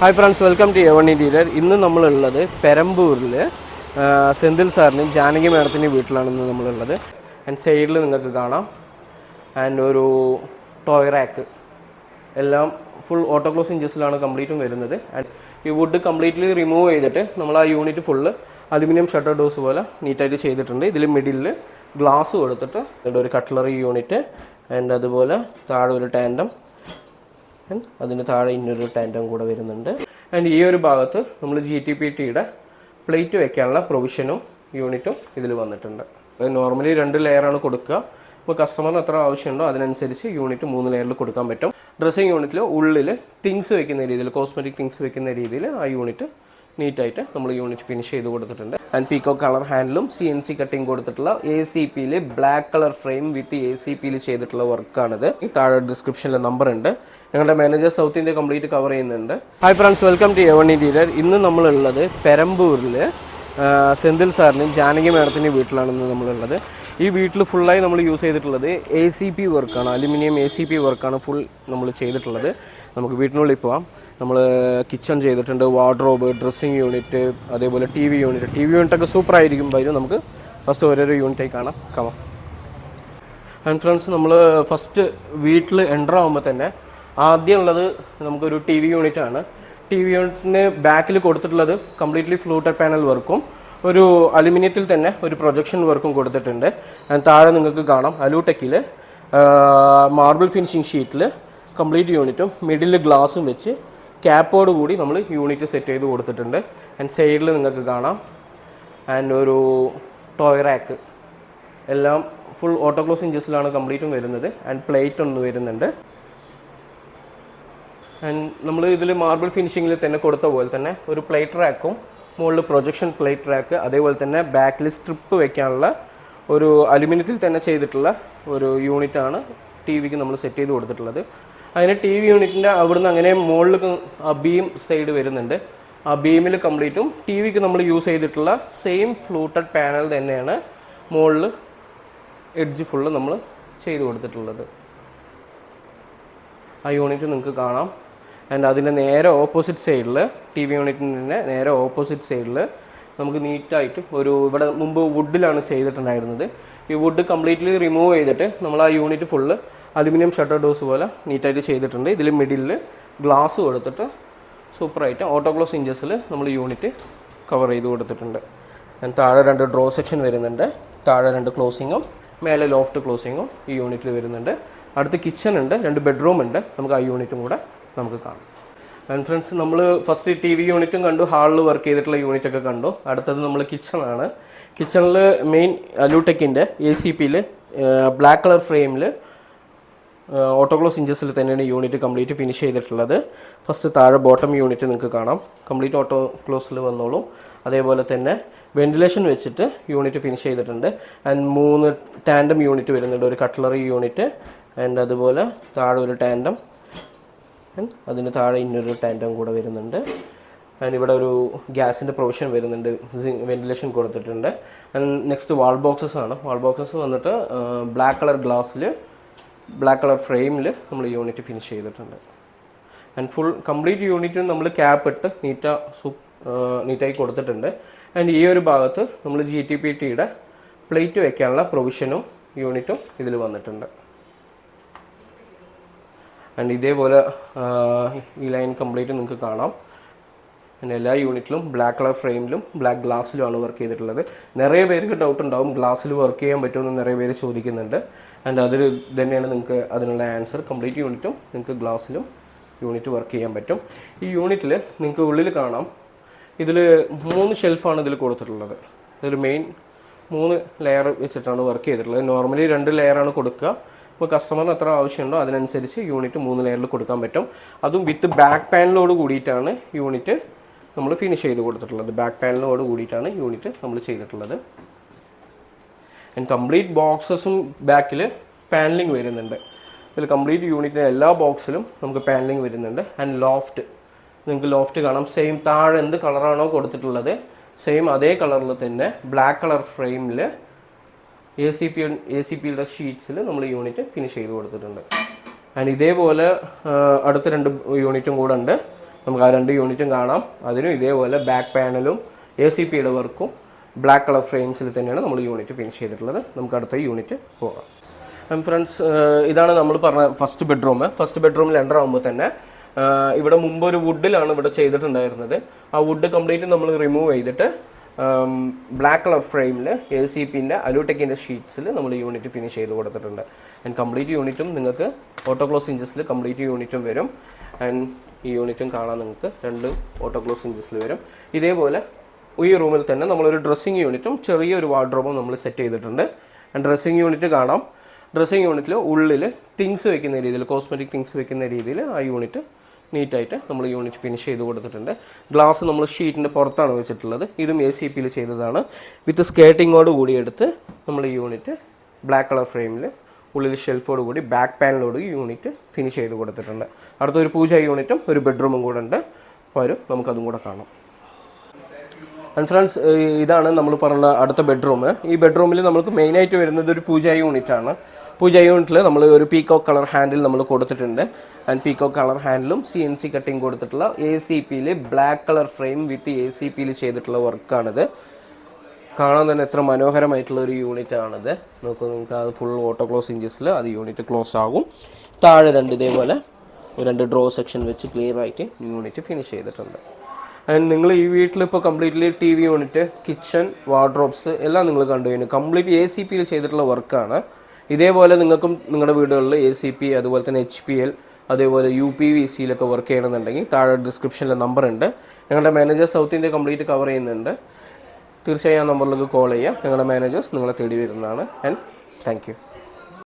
Hi friends, welcome to A one interior. ഇന്ന് നമ്മളുള്ളത് പെരമ്പൂരിൽ സെന്തിൽ സാറിനും ജാനകി മാഡത്തിൻ്റെയും വീട്ടിലാണ് ഇന്ന് നമ്മളുള്ളത്. ആൻഡ് സൈഡിൽ നിങ്ങൾക്ക് കാണാം ആൻഡ് ഒരു ടോയ് റാക്ക് എല്ലാം ഫുൾ ഓട്ടോക്ലോസ് ഇഞ്ചസിലാണ് കംപ്ലീറ്റും വരുന്നത്. ആൻഡ് ഈ വുഡ് കംപ്ലീറ്റ്ലി റിമൂവ് ചെയ്തിട്ട് നമ്മൾ ആ unit full aluminium shutter dose പോലെ നീറ്റായിട്ട് ചെയ്തിട്ടുണ്ട്. ഇതിൽ മിഡിലിൽ ഗ്ലാസ് കൊടുത്തിട്ട് ഒരു കട്ട്ലറി യൂണിറ്റ് ആൻഡ് അതുപോലെ താഴെ ഒരു ടാൻഡം, അതിന് താഴെ ഇന്നൊരു ടാൻഡം കൂടെ വരുന്നുണ്ട്. ആൻഡ് ഈ ഒരു ഭാഗത്ത് നമ്മൾ GTPTയുടെ പ്ലേറ്റ് വെക്കാനുള്ള പ്രൊവിഷനും യൂണിറ്റും ഇതിൽ വന്നിട്ടുണ്ട്. നോർമലി 2 ലെയറാണ് കൊടുക്കുക. ഇപ്പോൾ കസ്റ്റമറിന് എത്ര ആവശ്യമുണ്ടോ അതിനനുസരിച്ച് യൂണിറ്റ് 3 ലെയറിൽ കൊടുക്കാൻ പറ്റും. ഡ്രസ്സിങ് യൂണിറ്റിൽ ഉള്ളിൽ തിങ്സ് വെക്കുന്ന രീതിയിൽ, കോസ്മെറ്റിക് തിങ്സ് വെക്കുന്ന രീതിയിൽ ആ യൂണിറ്റ് നീറ്റായിട്ട് നമ്മൾ യൂണിറ്റ് ഫിനിഷ് ചെയ്ത് കൊടുത്തിട്ടുണ്ട്. ആൻഡ് പീക്കോ കളർ ഹാൻഡിലും CNC കട്ടിങ് കൊടുത്തിട്ടുള്ള ACPയിൽ ബ്ലാക്ക് കളർ ഫ്രെയിം വിത്ത് ACPയിൽ ചെയ്തിട്ടുള്ള വർക്കാണിത്. ഈ താഴെ ഡിസ്ക്രിപ്ഷനിൽ നമ്പർ ഉണ്ട്. ഞങ്ങളുടെ manager south India complete cover ചെയ്യുന്നുണ്ട്. Hi friends, welcome to A one interior. ഇന്ന് നമ്മളുള്ളത് പെരമ്പൂരിൽ സെന്തിൽ സാറിനും ജാനകി മാഡത്തിൻ്റെയും വീട്ടിലാണ് ഇന്ന് നമ്മളുള്ളത്. ഈ വീട്ടിൽ ഫുള്ളായി നമ്മൾ യൂസ് ചെയ്തിട്ടുള്ളത് ACP വർക്കാണ്, അലുമിനിയം ACP വർക്കാണ് ഫുൾ നമ്മൾ ചെയ്തിട്ടുള്ളത്. നമുക്ക് വീട്ടിനുള്ളിൽ പോവാം. നമ്മൾ കിച്ചൺ ചെയ്തിട്ടുണ്ട്, വാർഡ്രോബ്, ഡ്രസ്സിങ് യൂണിറ്റ്, അതേപോലെ TV യൂണിറ്റൊക്കെ സൂപ്പർ ആയിരിക്കും. വരും നമുക്ക് ഫസ്റ്റ് ഓരോരോ യൂണിറ്റായി കാണാം. കമാം. ആൻഡ് ഫ്രണ്ട്സ്, നമ്മൾ ഫസ്റ്റ് വീട്ടിൽ എൻ്റർ ആകുമ്പോൾ തന്നെ ആദ്യം ഉള്ളത് നമുക്കൊരു TV യൂണിറ്റാണ്. TV യൂണിറ്റിന് ബാക്കിൽ കൊടുത്തിട്ടുള്ളത് കംപ്ലീറ്റ്ലി ഫ്ലൂട്ടർ പാനൽ വർക്കും ഒരു അലുമിനിയത്തിൽ തന്നെ ഒരു പ്രൊജക്ഷൻ വർക്കും കൊടുത്തിട്ടുണ്ട്. ആൻഡ് താഴെ നിങ്ങൾക്ക് കാണാം അലൂടെക്കിൽ മാർബിൾ ഫിനിഷിംഗ് ഷീറ്റിൽ കംപ്ലീറ്റ് യൂണിറ്റും മിഡിൽ ഗ്ലാസും വെച്ച് ക്യാപ്പോട് കൂടി നമ്മൾ യൂണിറ്റ് സെറ്റ് ചെയ്ത് കൊടുത്തിട്ടുണ്ട്. ആൻഡ് സൈഡിൽ നിങ്ങൾക്ക് കാണാം ആൻഡ് ഒരു ടോയ് റാക്ക് എല്ലാം ഫുൾ ഓട്ടോക്ലോസ് ഇഞ്ചസിലാണ് കംപ്ലീറ്റും വരുന്നത്. ആൻഡ് പ്ലേറ്റ് ഒന്ന് വരുന്നുണ്ട്. ആൻഡ് നമ്മൾ ഇതിൽ മാർബിൾ ഫിനിഷിങ്ങിൽ തന്നെ കൊടുത്ത പോലെ തന്നെ ഒരു പ്ലേറ്റ് റാക്കും മുകളിൽ പ്രൊജക്ഷൻ പ്ലേറ്റ് റാക്ക്, അതേപോലെ തന്നെ ബാക്കിൽ സ്ട്രിപ്പ് വെക്കാനുള്ള ഒരു അലുമിനിയത്തിൽ തന്നെ ചെയ്തിട്ടുള്ള ഒരു യൂണിറ്റാണ് TVക്ക് നമ്മൾ സെറ്റ് ചെയ്ത് കൊടുത്തിട്ടുള്ളത്. അതിന് TV യൂണിറ്റിൻ്റെ അവിടുന്ന് അങ്ങനെ മുകളിൽ ബീം സൈഡ് വരുന്നുണ്ട്. ആ ബീമിൽ കംപ്ലീറ്റും TVക്ക് നമ്മൾ യൂസ് ചെയ്തിട്ടുള്ള സെയിം ഫ്ലൂട്ടഡ് പാനൽ തന്നെയാണ് മുകളിൽ എഡ്ജ് ഫുള്ള് നമ്മൾ ചെയ്ത് കൊടുത്തിട്ടുള്ളത്. ആ യൂണിറ്റ് നിങ്ങൾക്ക് കാണാം. ആൻഡ് അതിൻ്റെ നേരെ ഓപ്പോസിറ്റ് സൈഡിൽ TV യൂണിറ്റിൻ്റെ നേരെ ഓപ്പോസിറ്റ് സൈഡിൽ നമുക്ക് നീറ്റായിട്ട് ഒരു ഇവിടെ മുമ്പ് വുഡിലാണ് ചെയ്തിട്ടുണ്ടായിരുന്നത്. ഈ വുഡ് കംപ്ലീറ്റ്ലി റിമൂവ് ചെയ്തിട്ട് നമ്മൾ ആ unit full aluminium shutter dose പോലെ നീറ്റായിട്ട് ചെയ്തിട്ടുണ്ട്. ഇതിൽ മിഡിലിൽ ഗ്ലാസ് കൊടുത്തിട്ട് സൂപ്പറായിട്ട് ഓട്ടോക്ലോസ് ഇഞ്ചസിൽ നമ്മൾ യൂണിറ്റ് കവർ ചെയ്ത് കൊടുത്തിട്ടുണ്ട്. ആൻഡ് താഴെ 2 ഡ്രോ സെക്ഷൻ വരുന്നുണ്ട്. താഴെ 2 ക്ലോസിങ്ങും മേലെ ലോഫ്റ്റ് ക്ലോസിങ്ങും ഈ യൂണിറ്റിൽ വരുന്നുണ്ട്. അടുത്ത് കിച്ചൺ ഉണ്ട്, 2 ബെഡ്റൂം ഉണ്ട്. നമുക്ക് ആ യൂണിറ്റും കൂടെ നമുക്ക് കാണാം. ആൻഡ് ഫ്രണ്ട്സ്, നമ്മൾ ഫസ്റ്റ് TV യൂണിറ്റും കണ്ടു, ഹാളിൽ വർക്ക് ചെയ്തിട്ടുള്ള യൂണിറ്റൊക്കെ കണ്ടു. അടുത്തത് നമ്മൾ കിച്ചണാണ്. കിച്ചണിൽ മെയിൻ അലൂടെക്കിൻ്റെ ACPയിൽ ബ്ലാക്ക് കളർ ഫ്രെയിമിൽ ഓട്ടോക്ലോസ് ഇഞ്ചസിൽ തന്നെയാണ് യൂണിറ്റ് കംപ്ലീറ്റ് ഫിനിഷ് ചെയ്തിട്ടുള്ളത്. ഫസ്റ്റ് താഴെ ബോട്ടം യൂണിറ്റ് നിങ്ങൾക്ക് കാണാം, കംപ്ലീറ്റ് ഓട്ടോക്ലോസിൽ വന്നോളും. അതേപോലെ തന്നെ വെന്റിലേഷൻ വെച്ചിട്ട് യൂണിറ്റ് ഫിനിഷ് ചെയ്തിട്ടുണ്ട്. ആൻഡ് 3 ടാൻഡം യൂണിറ്റ് വരുന്നുണ്ട്, ഒരു കട്ട്ലറി യൂണിറ്റ് ആൻഡ് അതുപോലെ താഴെ ഒരു ടാൻഡം, അതിന് താഴെ ഇന്നൊരു ടാൻഡം കൂടെ വരുന്നുണ്ട്. ആൻഡ് ഇവിടെ ഒരു ഗ്യാസിൻ്റെ പ്രൊവിഷൻ വരുന്നുണ്ട്, വെന്റിലേഷൻ കൊടുത്തിട്ടുണ്ട്. ആൻഡ് നെക്സ്റ്റ് വാൾ ബോക്സസ് ആണ്. വാൾ ബോക്സസ് വന്നിട്ട് ബ്ലാക്ക് കളർ ഗ്ലാസ്സിൽ ബ്ലാക്ക് കളർ ഫ്രെയിമിൽ നമ്മൾ യൂണിറ്റ് ഫിനിഷ് ചെയ്തിട്ടുണ്ട്. ആൻഡ് ഫുൾ കംപ്ലീറ്റ് യൂണിറ്റ് നമ്മൾ ക്യാപ്പ് ഇട്ട് നീറ്റായി കൊടുത്തിട്ടുണ്ട്. ആൻഡ് ഈ ഒരു ഭാഗത്ത് നമ്മൾ GTPTയുടെ പ്ലേറ്റ് വെക്കാനുള്ള പ്രൊവിഷനും യൂണിറ്റും ഇതിൽ വന്നിട്ടുണ്ട്. ആൻഡ് ഇതേപോലെ ഈ ലൈൻ കംപ്ലീറ്റ് നിങ്ങൾക്ക് കാണാം. പിന്നെ എല്ലാ യൂണിറ്റിലും ബ്ലാക്ക് കളർ ഫ്രെയിമിലും ബ്ലാക്ക് ഗ്ലാസ്സിലുമാണ് വർക്ക് ചെയ്തിട്ടുള്ളത്. നിറയെ പേർക്ക് ഡൗട്ട് ഉണ്ടാവും, ഗ്ലാസ്സിൽ വർക്ക് ചെയ്യാൻ പറ്റുമെന്ന് നിറയെ പേര് ചോദിക്കുന്നുണ്ട്. ആൻഡ് അതിൽ തന്നെയാണ് നിങ്ങൾക്ക് അതിനുള്ള ആൻസർ. കംപ്ലീറ്റ് യൂണിറ്റും നിങ്ങൾക്ക് ഗ്ലാസ്സിലും യൂണിറ്റ് വർക്ക് ചെയ്യാൻ പറ്റും. ഈ യൂണിറ്റിൽ നിങ്ങൾക്ക് ഉള്ളിൽ കാണാം, ഇതിൽ 3 ഷെൽഫാണ് ഇതിൽ കൊടുത്തിട്ടുള്ളത്. ഇതിൽ മെയിൻ 3 ലെയർ വെച്ചിട്ടാണ് വർക്ക് ചെയ്തിട്ടുള്ളത്. നോർമലി 2 ലെയറാണ് കൊടുക്കുക. ഇപ്പോൾ കസ്റ്റമറിന് എത്ര ആവശ്യമുണ്ടോ അതിനനുസരിച്ച് യൂണിറ്റ് 3 ലെയറിൽ കൊടുക്കാൻ പറ്റും. അതും വിത്ത് ബാക്ക് പാനലോട് കൂടിയിട്ടാണ് യൂണിറ്റ് നമ്മൾ ഫിനിഷ് ചെയ്ത് കൊടുത്തിട്ടുള്ളത്. ബാക്ക് പാനലിനോട് കൂടിയിട്ടാണ് യൂണിറ്റ് നമ്മൾ ചെയ്തിട്ടുള്ളത്. ആൻഡ് കംപ്ലീറ്റ് ബോക്സസും ബാക്കിൽ പാനലിംഗ് വരുന്നുണ്ട്. ഇതിൽ കംപ്ലീറ്റ് യൂണിറ്റിൻ്റെ എല്ലാ ബോക്സിലും നമുക്ക് പാനലിംഗ് വരുന്നുണ്ട്. ആൻഡ് ലോഫ്റ്റ് നിങ്ങൾക്ക് ലോഫ്റ്റ് കാണാം. സെയിം താഴെ എന്ത് കളറാണോ കൊടുത്തിട്ടുള്ളത് സെയിം അതേ കളറിൽ തന്നെ ബ്ലാക്ക് കളർ ഫ്രെയിമിൽ ACPയുടെ ഷീറ്റ്സിൽ നമ്മൾ യൂണിറ്റ് ഫിനിഷ് ചെയ്ത് കൊടുത്തിട്ടുണ്ട്. ആൻഡ് ഇതേപോലെ അടുത്ത 2 യൂണിറ്റും കൂടെ ഉണ്ട്. നമുക്ക് ആ 2 യൂണിറ്റും കാണാം. അതിനും ഇതേപോലെ ബാക്ക് പാനലും ACP യുടെ വർക്കും ബ്ലാക്ക് കളർ ഫ്രെയിംസിൽ തന്നെയാണ് നമ്മൾ യൂണിറ്റ് ഫിനിഷ് ചെയ്തിട്ടുള്ളത്. നമുക്ക് അടുത്ത യൂണിറ്റ് പോകാം. ഫ്രണ്ട്സ്, ഇതാണ് നമ്മൾ പറഞ്ഞ ഫസ്റ്റ് ബെഡ്റൂം. ഫസ്റ്റ് ബെഡ്റൂമിൽ എൻ്റർ ആകുമ്പോൾ തന്നെ ഇവിടെ മുമ്പ് ഒരു വുഡിലാണ് ഇവിടെ ചെയ്തിട്ടുണ്ടായിരുന്നത്. ആ വുഡ് കംപ്ലീറ്റ് നമ്മൾ റിമൂവ് ചെയ്തിട്ട് ബ്ലാക്ക് കളർ ഫ്രെയിമിൽ ACPൻ്റെ അലൂടെക്കിൻ്റെ ഷീറ്റ്സിൽ നമ്മൾ യൂണിറ്റ് ഫിനിഷ് ചെയ്ത് കൊടുത്തിട്ടുണ്ട്. ആൻഡ് കംപ്ലീറ്റ് യൂണിറ്റും നിങ്ങൾക്ക് ഓട്ടോക്ലോസ് ഇഞ്ചസിൽ കംപ്ലീറ്റ് യൂണിറ്റും വരും. ആൻഡ് ഈ യൂണിറ്റും കാണാൻ നിങ്ങൾക്ക് 2 ഓട്ടോക്ലോസ് ഇഞ്ചസിൽ വരും. ഇതേപോലെ ഈ റൂമിൽ തന്നെ നമ്മളൊരു ഡ്രസ്സിങ് യൂണിറ്റും ചെറിയൊരു വാർഡ്രോബും നമ്മൾ സെറ്റ് ചെയ്തിട്ടുണ്ട്. ആൻഡ് ഡ്രസ്സിങ് യൂണിറ്റ് കാണാം. ഡ്രസ്സിങ് യൂണിറ്റിൽ ഉള്ളിൽ തിങ്സ് വെക്കുന്ന രീതിയിൽ, കോസ്മെറ്റിക് തിങ്സ് വെക്കുന്ന രീതിയിൽ ആ യൂണിറ്റ് നീറ്റായിട്ട് നമ്മൾ യൂണിറ്റ് ഫിനിഷ് ചെയ്ത് കൊടുത്തിട്ടുണ്ട്. ഗ്ലാസ് നമ്മൾ ഷീറ്റിൻ്റെ പുറത്താണ് വെച്ചിട്ടുള്ളത്. ഇതും ACPയിൽ ചെയ്തതാണ്. വിത്ത് സ്കേർട്ടിങ്ങോട് കൂടി എടുത്ത് നമ്മൾ ഈ യൂണിറ്റ് ബ്ലാക്ക് കളർ ഫ്രെയിമിൽ ഉള്ളിൽ ഷെൽഫോട് കൂടി ബാക്ക് പാനലോട് യൂണിറ്റ് ഫിനിഷ് ചെയ്ത് കൊടുത്തിട്ടുണ്ട്. അടുത്തൊരു പൂജ യൂണിറ്റും ഒരു ബെഡ്റൂമും കൂടെ ഉണ്ട്. അപ്പോൾ നമുക്കതും കൂടെ കാണാം. ആൻഡ് ഫ്രണ്ട്സ്, ഇതാണ് നമ്മൾ പറഞ്ഞ അടുത്ത ബെഡ്റൂം. ഈ ബെഡ്റൂമിൽ നമുക്ക് മെയിനായിട്ട് വരുന്നത് ഒരു പൂജ യൂണിറ്റാണ്. പൂജ യൂണിറ്റിൽ നമ്മൾ ഒരു പീകോക്ക് കളർ ഹാൻഡിൽ നമ്മൾ കൊടുത്തിട്ടുണ്ട്. ആൻഡ് പീകോക്ക് കളർ ഹാൻഡിലും CNC കട്ടിങ് കൊടുത്തിട്ടുള്ള ACPയിൽ ബ്ലാക്ക് കളർ ഫ്രെയിം വിത്ത് ACPയിൽ ചെയ്തിട്ടുള്ള വർക്കാണിത്. കാണാൻ തന്നെ എത്ര മനോഹരമായിട്ടുള്ള ഒരു യൂണിറ്റ് ആണിത്. നോക്കൂ, നിങ്ങൾക്ക് അത് ഫുൾ ഓട്ടോക്ലോസ് ഇഞ്ചസിൽ അത് യൂണിറ്റ് ക്ലോസ് ആകും. താഴെ ഇതേപോലെ 2 ഡ്രോ സെക്ഷൻ വെച്ച് ക്ലിയർ ആയിട്ട് യൂണിറ്റ് ഫിനിഷ് ചെയ്തിട്ടുണ്ട്. ആൻഡ് നിങ്ങൾ ഈ വീട്ടിലിപ്പോൾ completely TV unit, kitchen, wardrobes എല്ലാം നിങ്ങൾ കണ്ടു കഴിഞ്ഞു. കംപ്ലീറ്റ് ACPയിൽ ചെയ്തിട്ടുള്ള വർക്കാണ്. ഇതേപോലെ നിങ്ങൾക്കും നിങ്ങളുടെ വീടുകളിൽ ACP, അതുപോലെ തന്നെ HPL, അതേപോലെ UPVCയിലൊക്കെ വർക്ക് ചെയ്യണമെന്നുണ്ടെങ്കിൽ താഴെ ഡിസ്ക്രിപ്ഷനിലെ നമ്പർ ഉണ്ട്. ഞങ്ങളുടെ manager south India complete cover ചെയ്യുന്നുണ്ട്. തീർച്ചയായും ആ നമ്പറിലേക്ക് കോൾ ചെയ്യുക. ഞങ്ങളുടെ മാനേജേഴ്സ് നിങ്ങളെ തേടി വരുന്നതാണ്. And thank you.